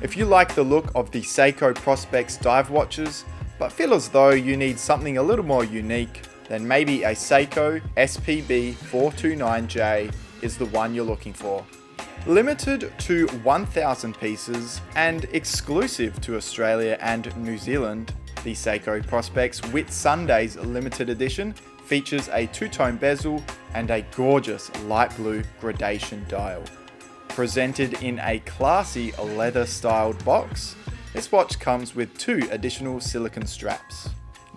If you like the look of the Seiko Prospex dive watches, but feel as though you need something a little more unique, then maybe a Seiko SPB429J is the one you're looking for. Limited to 1,000 pieces and exclusive to Australia and New Zealand, the Seiko Prospex Whitsundays limited edition features a two-tone bezel and a gorgeous light blue gradation dial. Presented in a classy leather-styled box, this watch comes with two additional silicone straps.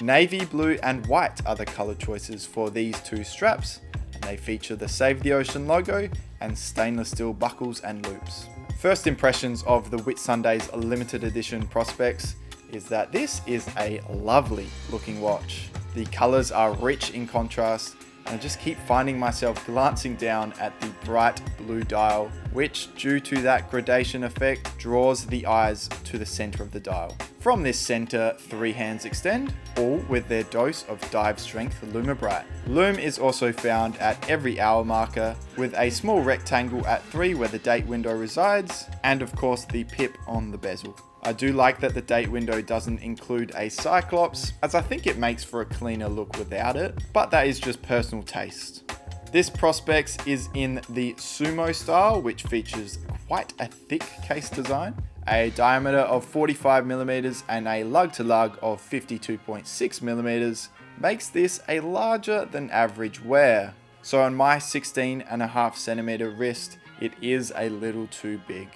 Navy blue and white are the color choices for these two straps, and they feature the Save the Ocean logo and stainless steel buckles and loops. First impressions of the Whitsundays limited edition Prospex is that this is a lovely looking watch. The colors are rich in contrast, and I just keep finding myself glancing down at the bright blue dial, which, due to that gradation effect, draws the eyes to the center of the dial. From this center, three hands extend, all with their dose of dive strength Lumibright. Lume is also found at every hour marker, with a small rectangle at 3 where the date window resides, and of course the pip on the bezel. I do like that the date window doesn't include a Cyclops, as I think it makes for a cleaner look without it, but that is just personal taste. This Prospex is in the Sumo style, which features quite a thick case design, a diameter of 45mm and a lug-to-lug of 52.6mm makes this a larger than average wear. So on my 16.5cm wrist, it is a little too big.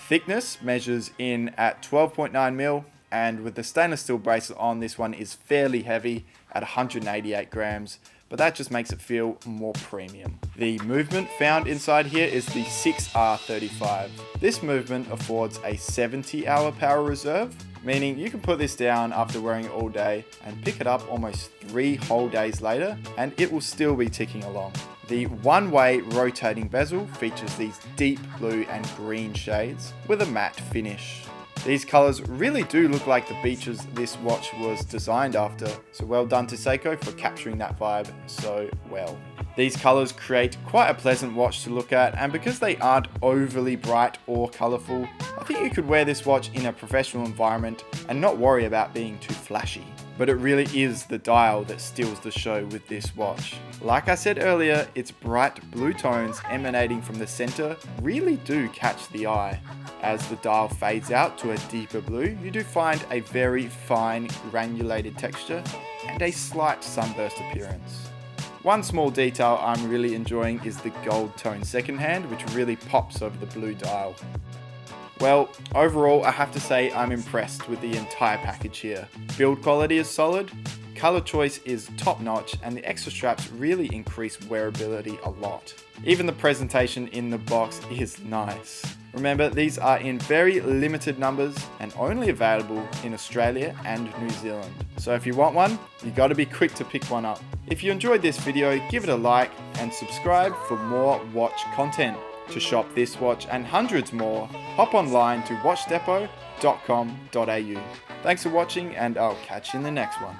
Thickness measures in at 12.9mm, and with the stainless steel bracelet on, this one is fairly heavy at 188 grams, but that just makes it feel more premium. The movement found inside here is the 6R35. This movement affords a 70-hour power reserve, meaning you can put this down after wearing it all day and pick it up almost 3 whole days later, and it will still be ticking along. The one-way rotating bezel features these deep blue and green shades with a matte finish. These colors really do look like the beaches this watch was designed after, so well done to Seiko for capturing that vibe so well. These colors create quite a pleasant watch to look at, and because they aren't overly bright or colorful, I think you could wear this watch in a professional environment and not worry about being too flashy. But it really is the dial that steals the show with this watch. Like I said earlier, its bright blue tones emanating from the center really do catch the eye. As the dial fades out to a deeper blue, you do find a very fine granulated texture and a slight sunburst appearance. One small detail I'm really enjoying is the gold tone second hand, which really pops over the blue dial. Well, overall, I have to say I'm impressed with the entire package here. Build quality is solid, color choice is top notch, and the extra straps really increase wearability a lot. Even the presentation in the box is nice. Remember, these are in very limited numbers and only available in Australia and New Zealand. So if you want one, you gotta be quick to pick one up. If you enjoyed this video, give it a like and subscribe for more watch content. To shop this watch and hundreds more, hop online to watchdepot.com.au. Thanks for watching, and I'll catch you in the next one.